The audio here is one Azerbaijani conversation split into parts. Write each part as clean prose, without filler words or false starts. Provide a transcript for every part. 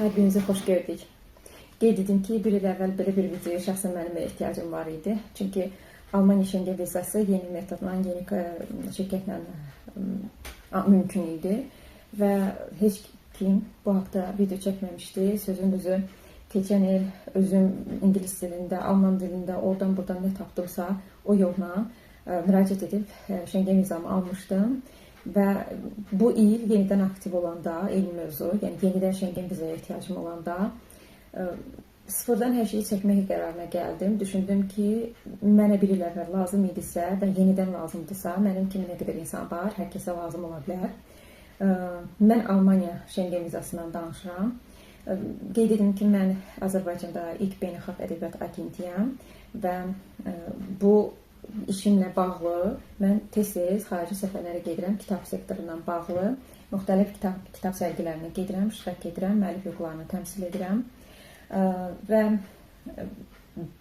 Hər birinizi xoş gördük. Qeyd edim ki, bir il əvvəl belə bir videoya şəxsən mənim ehtiyacım var idi. Çünki Almaniya Şengen vizası yeni metodla, yeni şirkətlə mümkün idi və heç kim bu haqda video çəkməmişdi. Sözün düzü, keçən il özüm ingilis dilində, alman dilində, oradan buradan nə tapdımsa o yolla müraciət edib Şengen vizamı almışdım. Və bu il yenidən aktiv olanda, eyni mövzu, yəni yenidən Şengen vizaya ehtiyacım olanda sıfırdan hər şeyi çəkmək qərarına gəldim. Düşündüm ki, mənə bir il əvvəl lazım idisə və yenidən lazımdırsa, mənim kimi nə qədər insan var, hər kəsə lazım ola bilər. Mən Almaniya Şengen vizasından danışıram. Qeyd edim ki, mən Azərbaycanda ilk beynəlxalq ədəbiyyat agentiyəm və bu işimlə bağlı mən tez-tez xarici səfərlərə gedirəm, kitab sektorundan bağlı müxtəlif kitab sərgilərinə gedirəm, iştirak edirəm, müəllif hüquqlarını təmsil edirəm və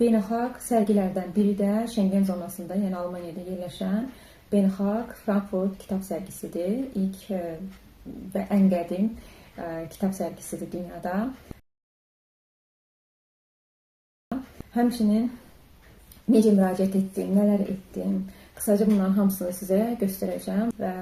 beynəlxalq sərgilərdən biri də Şengen zonasında, yəni Almaniyada yerləşən beynəlxalq Frankfurt kitab sərgisidir. İlk və ən qədim kitab sərgisidir dünyada. Həmçinin necə müraciət etdim, nələr etdim, qısaca bunların hamısını sizə göstərəcəm və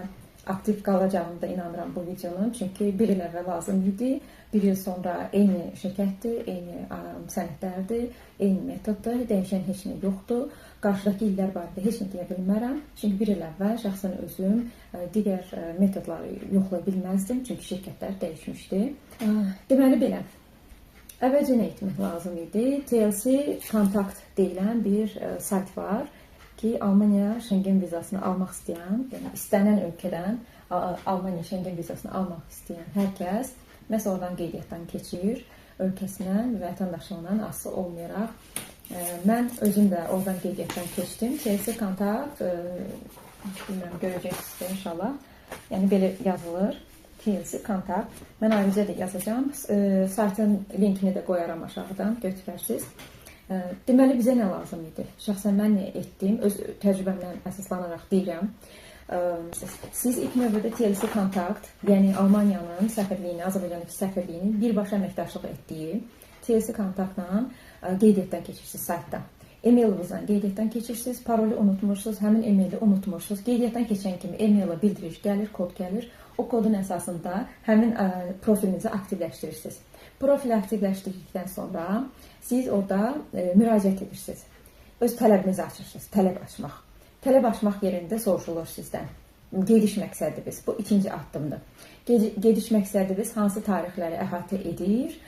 aktiv qalacağını da inanıram bu videonun. Çünki bir il əvvəl lazım idi, bir il sonra eyni şirkətdir, eyni sənədlərdir, eyni metoddur, dəyişən heç nə yoxdur. Qarşıdakı illər barədə heç nə deyə bilmərəm. Çünki bir il əvvəl şəxsən özüm digər metodları yoxlaya bilməzdim, çünki şirkətlər dəyişmişdi. Deməli belə. Əvvəlcə nə etmək lazım idi? TLC Kontakt deyilən bir sayt var ki, Almaniya Şengen vizasını almaq istəyən, yəni istənilən ölkədən Almaniya Şengen vizasını almaq istəyən hər kəs məhz oradan qeydiyyatdan keçir, ölkəsindən, vətəndaşlığından asılı olmayaraq. Mən özüm də oradan qeydiyyatdan keçdim. TLC Kontakt, bilmirəm, görəcəksiniz inşallah. Yəni belə yazılır. TLC Kontakt. Mən ayrıca da yazacağım. Saytın linkini də qoyaram aşağıdan, götürərsiniz. Deməli, bizə nə lazım idi? Şəxsən mən nə etdim? Öz təcrübəmdən əsaslanaraq deyirəm. Siz ilk növbədə TLC Kontakt, yəni Almaniyanın səfirliyini, Azərbaycandakı səfirliyinin birbaşa əməkdaşlıq etdiyi TLC Kontaktla qeydiyyatdan keçirsiniz saytda. E-mailınızdan qeydiyyatdan keçirsiniz, parolu unutmursunuz, həmin e-maili unutmursunuz. Qeydiyyatdan keçən kimi e-maila bildiriş gəlir, kod gəlir. O kodun əsasında həmin profilinizi aktivləşdirirsiniz. Profili aktivləşdirdikdən sonra siz orada müraciət edirsiniz. Öz tələbinizi açırsınız, tələb açmaq. Tələb açmaq yerində soruşulur sizdən. Gediş məqsədiniz, bu ikinci addımdır. Gediş məqsədiniz hansı tarixləri əhatə edir,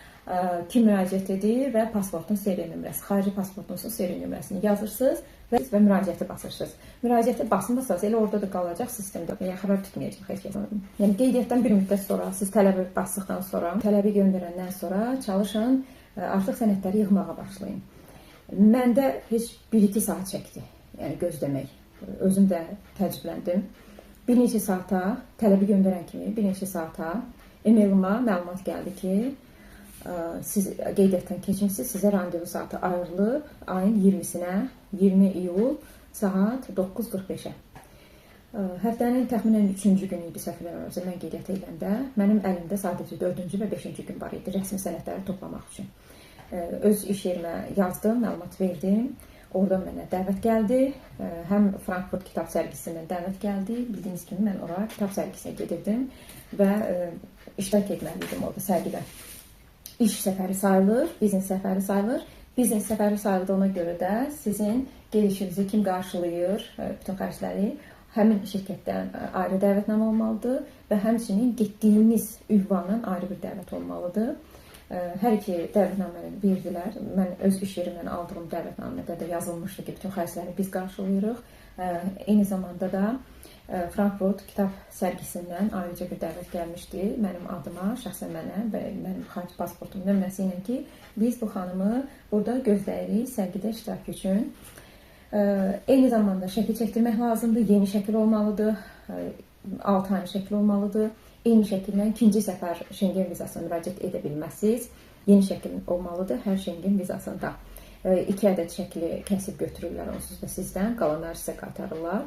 kim müraciət edir və pasportun seri nömrəsi, xarici pasportunuzun seri nömrəsini yazırsınız və müraciəti basırsınız. Müraciəti basmasanız elə orada da qalacaq sistemdə. Yəni xəbər tutmayacaq heç kəs. Yəni qeydiyyatdan bir müddət sonra, siz tələbi basdıqdan sonra, tələbi göndərəndən sonra çalışın artıq sənədləri yığmağa başlayın. Məndə heç 1-2 saat çəkdi. Yəni gözləmək. Özüm də təcrübələndim. Bir neçə saata, tələbi göndərən kimi bir neçə saata e-mailıma məlumat gəldi ki, siz qeydiyyatdan keçinsiniz, sizə randevu saatı ayrılıb ayın 20-sinə, 20 iyul saat 9:45-ə. Həftənin təxminən 3-cü günü idi səhv eləmirəmsə, mən qeydiyyata eləndə mənim əlimdə sadəcə 4-cü və 5-ci gün var idi rəsmi sənədləri toplamaq üçün. Öz iş yerimə yazdım, məlumat verdim. Oradan mənə dəvət gəldi. Həm Frankfurt kitab sərgisindən dəvət gəldi. Bildiyiniz kimi mən ora kitab sərgisinə gedirdim və iştirak etməliydim orada sərgidə. İş səfəri sayılır, biznes səfəri sayılır. Biznes səfəri sayıldığına görə də sizin gedişinizi kim qarşılayır, bütün xərcləri həmin şirkətdən ayrı dəvətnamə olmalıdır və həmçinin getdiyiniz ünvandan ayrı bir dəvət olmalıdır. Hər iki dəvətnaməni verdilər. Mən öz iş yerimdən aldığım dəvətnamədə də yazılmışdı ki, bütün xərcləri biz qarşılayırıq. Eyni zamanda da Frankfurt kitab sərgisindən ayrıca bir dəvət gəlmişdi mənim adıma, şəxsən mənə və mənim xarici pasportum nömrəsi ilə ki, biz bu xanımı burada gözləyirik sərgidə iştirak üçün. Eyni zamanda şəkil çəkdirmək lazımdır, yeni şəkil olmalıdır, 6 ayın şəkil olmalıdır. Eyni şəkillə ikinci səfər Şengen vizasına müraciət edə bilməsiniz. Yeni şəkil olmalıdır hər Şengen vizasında. 2 ədəd şəkili kəsib götürürlər onsuz da sizdən, qalanları sizə qaytarırlar.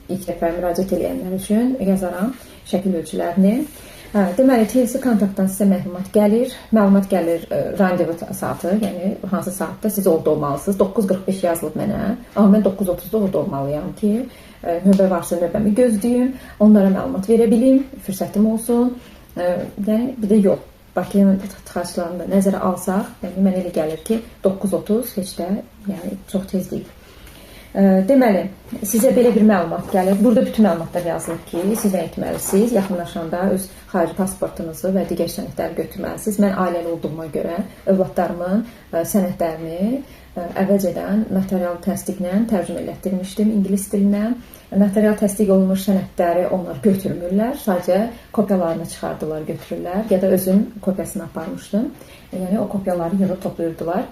İlk dəfə müraciət edənlər üçün yazaram şəkil ölçülərini. Deməli, TLC kontaktdan sizə məlumat gəlir. Məlumat gəlir randevu saatı, yəni hansı saatda siz orada olmalısınız. 9:45 yazılıb mənə. Amma mən 9:30-da orada olmalıyam ki, növbə varsa növbəmi gözləyim, onlara məlumat verə bilim, fürsətim olsun. Yəni bir də yol. Bakının tıxaclarını da nəzərə alsaq, yəni mənə elə gəlir ki, 9:30 heç də yəni çox tez deyil. Deməli, sizə belə bir məlumat gəlir. Burada bütün məlumatlar yazılır ki, siz nə etməlisiniz? Yaxınlaşanda öz xarici pasportunuzu və digər sənədləri götürməlisiniz. Mən ailəli olduğuma görə övladlarımın sənədlərini əvvəlcədən notarial təsdiqlə tərcümə elətdirmişdim ingilis dilinə. Notarial təsdiq olunmuş sənədləri onlar götürmürlər, sadəcə kopyalarını çıxardılar, götürürlər ya da özüm kopyasını aparmışdım. Yəni o kopyaları yığıb toplayırdılar.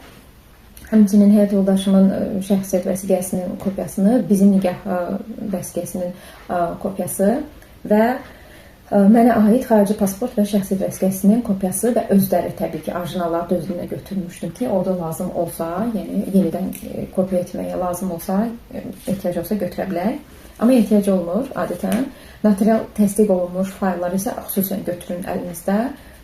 Həmçinin həyat yoldaşımın şəxsiyyət vəsiqəsinin kopyasını, bizim nikah vəsiqəsinin kopyası və mənə aid xarici pasport və şəxsiyyət vəsiqəsinin kopyası və özləri təbii ki, orijinalları da özümlə götürmüşdüm ki, orada lazım olsa, yəni yenidən kopya etməyə lazım olsa, ehtiyac olsa götürə bilərək. Amma ehtiyac olmur adətən. Notarial təsdiq olunmuş faylları isə xüsusən götürün əlinizdə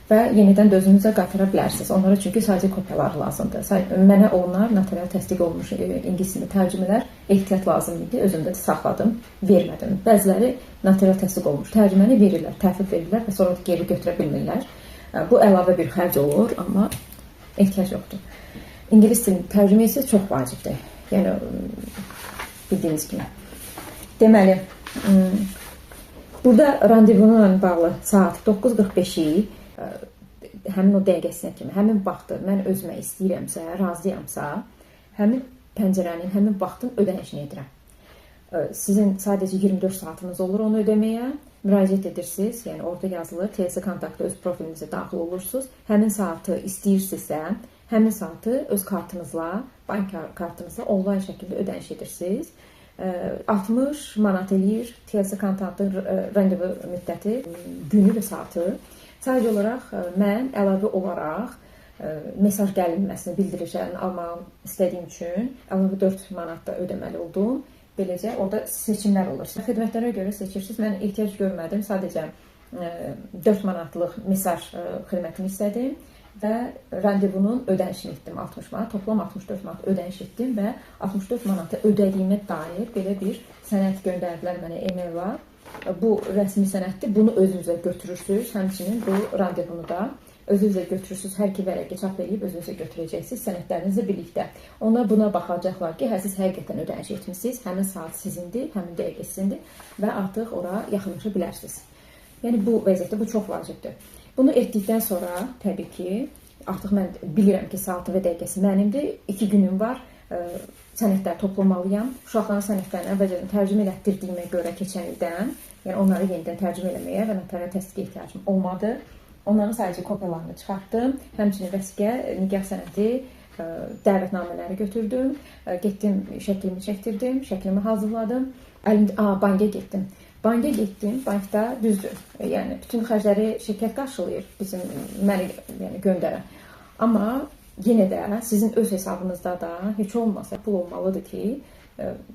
və yenidən də özünüzə qaytara bilərsiniz. Onlara çünki sadəcə kopyalar lazımdır. Mənə onlar notarial təsdiq olunmuş ingilis dilində tərcümələr ehtiyat lazım idi. Özümdə də saxladım, vermədim. Bəziləri notarial təsdiq olunmuş tərcüməni verirlər, təhvil verirlər və sonra da geri götürə bilmirlər. Bu əlavə bir xərc olur, amma ehtiyac yoxdur. İngilis dilinin tərcümə isə çox vacibdir. Yəni bildiyiniz kimi. Deməli, burada randevunla bağlı saat 9:45-i həmin o dəqiqəsinə kimi, həmin vaxtı mən özümə istəyirəmsə, razıyamsa, həmin pəncərənin, həmin vaxtın ödənişini edirəm. Sizin sadəcə 24 saatınız olur onu ödəməyə, müraciət edirsiniz, yəni orada yazılır, TLC kontaktda öz profilinizə daxil olursunuz, həmin saatı istəyirsinizsə, həmin saatı öz kartınızla, bank kartınızla onlayn şəkildə ödəniş edirsiniz. 60 manat eləyir TLC kontaktın randevu müddəti, günü və saatı. Sadəcə olaraq mən əlavə olaraq mesaj gəlinməsini, bildirişlərini almaq istədiyim üçün əlavə 4 manat da ödəməli oldum. Beləcə orada seçimlər olur. Xidmətlərə görə seçirsiniz. Mən ehtiyac görmədim. Sadəcə 4 manatlıq mesaj xidmətini istədim və randevunun ödənişini etdim 60 manat. Toplam 64 manat ödəniş etdim və 64 manatı ödədiyimə dair belə bir sənəd göndərdilər mənə e-maillə. Bu rəsmi sənəddir. Bunu özünüzə götürürsünüz. Həmçinin bu randevunu da özünüzə götürürsünüz. Hər iki vərəqi çap edib özünüzə götürəcəksiniz sənədlərinizlə birlikdə. Onlar buna baxacaqlar ki, siz həqiqətən ödəniş etmisiniz. Həmin saat sizindir, həmin dəqiqə sizindir və artıq ora yaxınlaşa bilərsiniz. Yəni bu vəziyyətdə bu çox vacibdir. Bunu etdikdən sonra təbii ki, artıq mən bilirəm ki, saatı və dəqiqəsi mənimdir. 2 günüm var. Sənədləri toplamalıyam. Uşaqların sənədlərini əvvəlcədən tərcümə elətdirdiyimə görə keçən ildən, yəni onları yenidən tərcümə eləməyə və notarial təsdiqə ehtiyacım olmadı. Onların sadəcə kopyalarını çıxartdım. Həmçinin vəsiqə, nikah sənədi, dəvətnamələri götürdüm. Getdim, şəklimi çəkdirdim, şəklimi hazırladım. Banka getdim. Banka getdim, bankda düzdür. Yəni bütün xərcləri şirkət qarşılayır məni göndərən. Amma yenə də sizin öz hesabınızda da heç olmasa pul olmalıdır ki,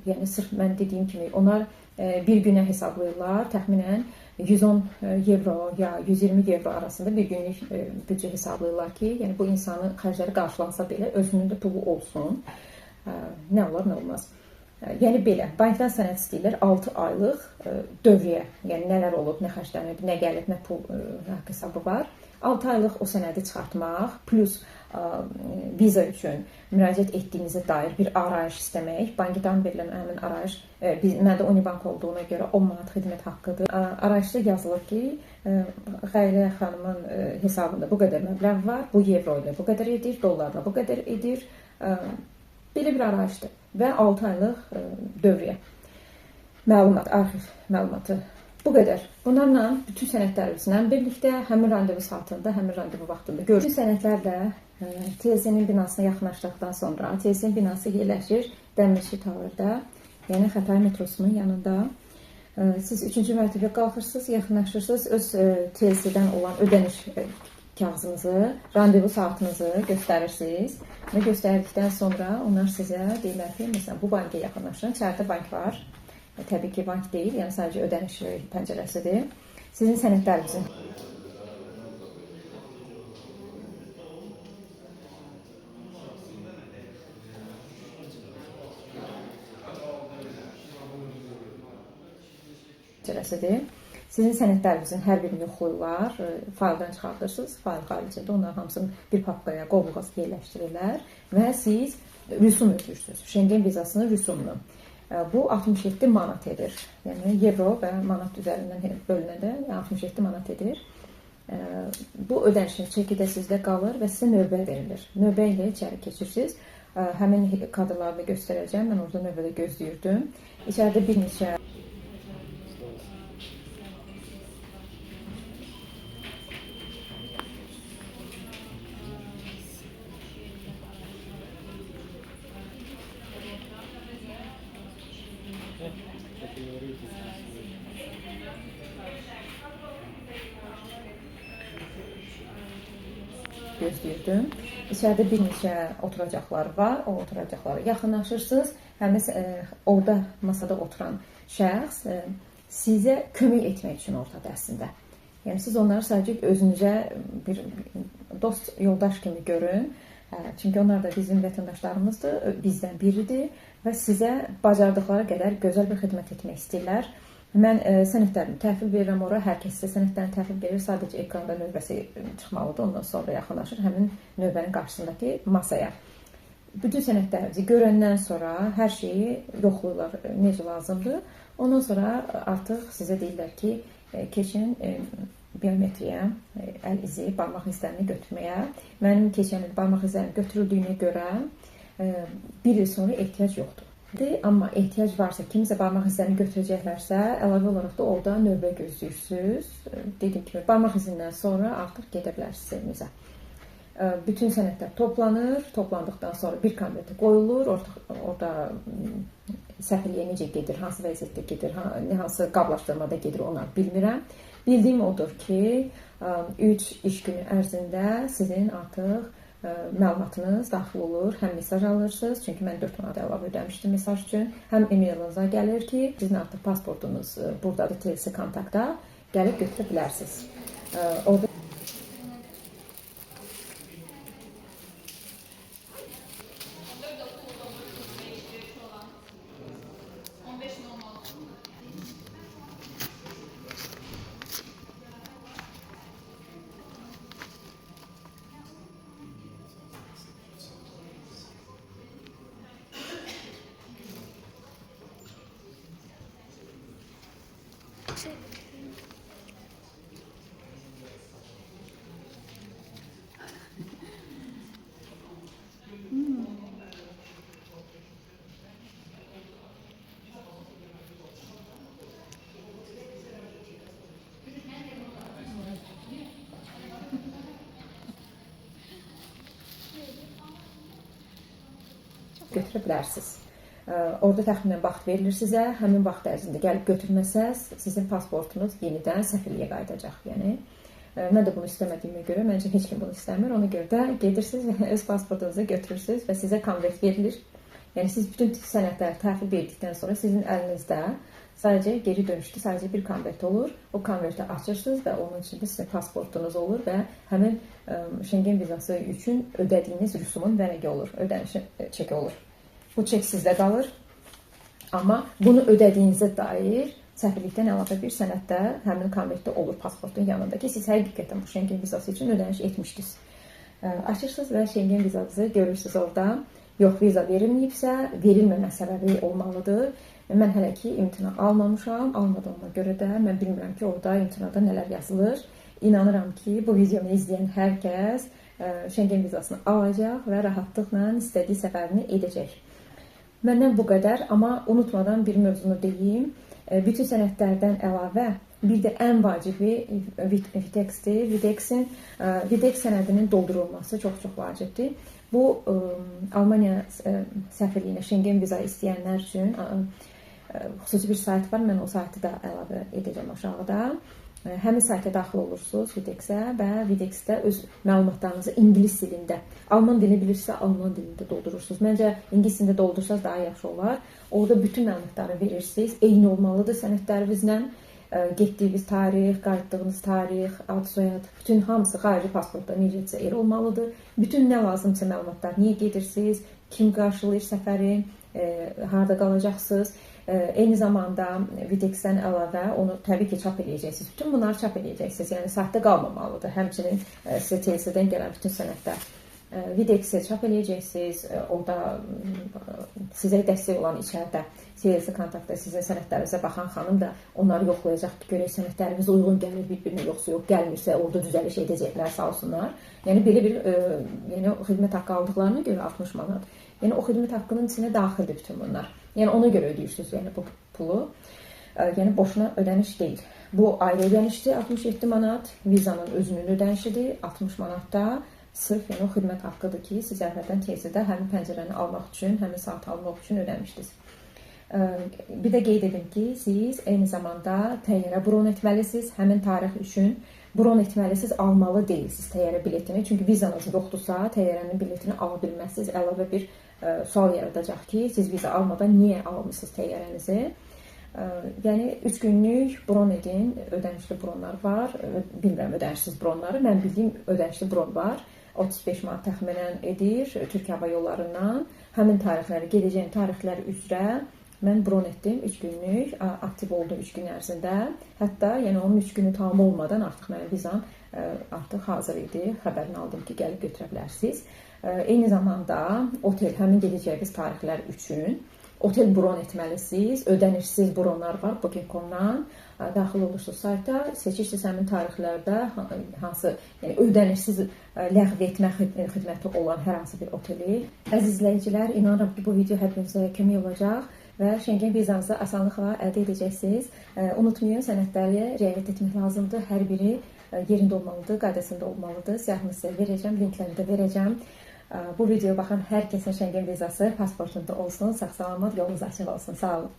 yəni sırf mən dediyim kimi onlar bir günə hesablayırlar, təxminən 110 evro ya 120 evro arasında bir günlük büdcə hesablayırlar ki, yəni bu insanın xərcləri qarşılansa belə özünün də pulu olsun. Nə olar, nə olmaz. Yəni belə, bankdan sənəd istəyirlər 6 aylıq dövriyyə, yəni nələr olub, nə xərclənib, nə gəlib, nə pul haqq hesabı var. 6 aylıq o sənədi çıxartmaq, plus viza üçün müraciət etdiyinizə dair bir arayış istəmək, bankdan verilən həmin arayış, məndə Unibank olduğuna görə 10 manat xidmət haqqıdır. Arayışda yazılır ki, Xəyriyyə xanımın hesabında bu qədər məbləğ var, bu evro ilə bu qədər edir, dollarla bu qədər edir. Belə bir arayışdır və 6 aylıq dövriyyə. Məlumat, arxiv məlumatı. Bu qədər. Bunlarla bütün sənədlərimizlə birlikdə həmin randevu saatında, həmin randevu vaxtında görürük. Bütün sənədlərlə TLC-nin binasına yaxınlaşdıqdan sonra, TLC-nin binası yerləşir Dəmirçi Tower'da, yəni Xətai metrosunun yanında. Siz 3-cü mərtəbəyə qalxırsınız, yaxınlaşırsınız, öz TLC-dən olan ödəniş kağızınızı, randevu saatınızı göstərirsiniz və göstərdikdən sonra onlar sizə deyirlər ki, məsələn, bu banka yaxınlaşın, içəridə bank var. Təbii ki, bank deyil, yəni sadəcə ödəniş pəncərəsidir. Sizin sənədlərinizin pəncərəsidir. Sizin sənədlərinizin hər birini yoxlayırlar, fayldan çıxardırsınız, fayl xaricində onların hamısını bir papkaya, qovluğa yerləşdirirlər və siz rüsum ödəyirsiniz. Şengen vizasının rüsumunu. Bu 67 manat edir. Yəni evro və manat üzərindən bölünəndə 67 manat edir. Bu ödənişin çeki də sizdə qalır və sizə növbə verilir. Növbə ilə içəri keçirsiniz. Həmin kadrları da göstərəcəm. Mən orada növbədə gözləyirdim. İçəridə bir neçə gözləyirdim. İçəridə bir neçə oturacaqlar var. O oturacaqlara yaxınlaşırsınız. Həmin orada masada oturan şəxs sizə kömək etmək üçün ortada əslində. Yəni siz onları sadəcə özünüzə bir dost, yoldaş kimi görün. Çünki onlar da bizim vətəndaşlarımızdır, bizdən biridir və sizə bacardıqları qədər gözəl bir xidmət etmək istəyirlər. Mən sənədlərimi təhvil verirəm ora, hər kəs sizə sənədlərini təhvil verir, sadəcə ekranda növbəsi çıxmalıdır, ondan sonra yaxınlaşır həmin növbənin qarşısındakı masaya. Bütün sənədlərinizi görəndən sonra hər şeyi yoxlayırlar, necə lazımdır. Ondan sonra artıq sizə deyirlər ki, keçin biometriyə, əl izi, barmaq izlərini götürməyə. Mənim keçən il barmaq izlərinin götürüldüyünə görə bir il sonra ehtiyac yoxdur. Amma ehtiyac varsa, kimsə barmaq izlərini götürəcəklərsə, əlavə olaraq da orada növbə gözləyirsiniz. Dediyim kimi, barmaq izindən sonra artıq gedə bilərsiniz evinizə. Bütün sənədlər toplanır, toplandıqdan sonra bir konvertə qoyulur. Orada səfirliyə necə gedir, hansı vəziyyətdə gedir, hansı qablaşdırmada gedir, onu bilmirəm. Bildiyim odur ki, 3 iş günü ərzində sizin artıq məlumatınız daxil olur, həm mesaj alırsınız, çünki mən 4 manat əlavə ödəmişdim mesaj üçün, həm e-mailınıza gəlir ki, sizin artıq pasportunuz buradadır, telefon kontaktda gəlib götürə bilərsiniz. Orada götürə bilərsiniz. Orada təxminən vaxt verilir sizə. Həmin vaxt ərzində gəlib götürməsəz, sizin pasportunuz yenidən səfirliyə qayıdacaq. Yəni mən də bunu istəmədiyimə görə, məncə heç kim bunu istəmir. Ona görə də gedirsiniz, öz pasportunuzu götürürsünüz və sizə konvert verilir. Yəni siz bütün sənədləri təhvil verdikdən sonra sizin əlinizdə sadəcə geri dönüşlü sadəcə bir konvert olur. O konverti açırsınız və onun içində sizin pasportunuz olur və həmin Şengen vizası üçün ödədiyiniz rüsumun vərəqi olur, ödənişin çeki olur. Bu çek sizdə qalır. Amma bunu ödədiyinizə dair səfirlikdən əlavə bir sənəddə həmin konvertdə olur pasportun yanında ki, siz həqiqətən bu Şengen vizası üçün ödəniş etmişdiniz. Açırsınız və Şengen vizası görürsünüz orada. Yox, viza verilməyibsə, verilməmə səbəbi olmalıdır. Mən hələ ki imtina almamışam, almadığıma görə də mən bilmirəm ki, orada imtinada nələr yazılır. İnanıram ki, bu videonu izləyən hər kəs Şengen vizasını alacaq və rahatlıqla istədiyi səfərini edəcək. Məndən bu qədər, amma unutmadan bir mövzunu deyim. Bütün sənədlərdən əlavə bir də ən vacibi Videx'dir. Videx sənədinin doldurulması çox-çox vacibdir. Bu Almaniya səfirliyinə Şengen viza istəyənlər üçün xüsusi bir sayt var. Mən o saytı da əlavə edəcəm aşağıda. Həmin sayta daxil olursunuz Videx'ə və Videx'də öz məlumatlarınızı ingilis dilində, alman dilini bilirsə alman dilində doldurursunuz. Məncə ingilis dilində doldursanız daha yaxşı olar. Orada bütün məlumatları verirsiniz. Eyni olmalıdır sənədlərinizlə. Getdiyiniz tarix, qayıtdığınız tarix, ad, soyad, bütün hamısı xarici pasportda necəsə el olmalıdır. Bütün nə lazımsa məlumatlar, niyə gedirsiniz, kim qarşılayır səfəri, harda qalacaqsınız. Eyni zamanda Videx-dən əlavə onu təbii ki, çap edəcəksiniz. Bütün bunları çap edəcəksiniz. Yəni saxta qalmamalıdır. Həmçinin sizə TLC-dən gələn bütün sənədlər Videx-i çap edəcəksiniz. Orada sizə dəstək olan içəridə TLC kontaktda sizin sənədlərinizə baxan xanım da onları yoxlayacaq ki, görək sənədlərimiz uyğun gəlir bir-birinə yoxsa yox, gəlmirsə orada düzəliş edəcəklər, sağ olsunlar. Yəni belə bir yəni xidmət haqqı aldıqlarına görə 60 manat. Yəni o xidmət haqqının içinə daxildir bütün bunlar. Yəni ona görə ödəyirsiniz yəni bu pulu. Yəni boşuna ödəniş deyil. Bu ayrı ödənişdir 67 manat, vizanın özünün ödənişidir 60 manatda. Sırf yəni o xidmət haqqıdır ki, siz əvvəldən tezdə həmin pəncərəni almaq üçün, həmin saatı almaq üçün ödəmişdiniz. Bir də qeyd edim ki, siz eyni zamanda təyyarə bron etməlisiniz. Həmin tarix üçün bron etməlisiniz, almalı deyilsiniz təyyarə biletini. Çünki vizanız yoxdursa, təyyarənin biletini ala bilməzsiniz. Əlavə bir sual yaradacaq ki, siz viza almadan niyə almısınız təyyarənizi? Yəni 3 günlük bron edin, ödənişli bronlar var. Bilmirəm ödənişsiz bronları, mən bildiyim ödənişli bron var. 35 manat təxminən edir Türkiyə Hava Yollarından. Həmin tarixləri, gedəcəyim tarixlər üzrə mən bron etdim 3 günlük, aktiv oldum 3 gün ərzində. Hətta yəni onun 3 günü tamam olmadan artıq mənim vizam artıq hazır idi. Xəbərini aldım ki, gəlib götürə bilərsiniz. Eyni zamanda otel, həmin gedəcəyiniz tarixlər üçün otel bron etməlisiniz. Ödənişsiz bronlar var Booking.com-dan. Daxil olursunuz sayta, seçirsiniz həmin tarixlərdə hansı yəni ödənişsiz ləğv etmə xidməti olan hər hansı bir oteli. Əziz izləyicilər, inanıram ki, bu video hər birinizə kömək olacaq və Schengen vizanızı asanlıqla əldə edəcəksiniz. Unutmayın, sənədləri riayət etmək lazımdır. Hər biri yerində olmalıdır, qaydasında olmalıdır. Siyahını sizə verəcəm, linklərini də verəcəm. Bu videoya baxan hər kəsin Schengen vizası pasportunda olsun. Sağ-salamat, yolunuz açıq olsun. Sağ olun.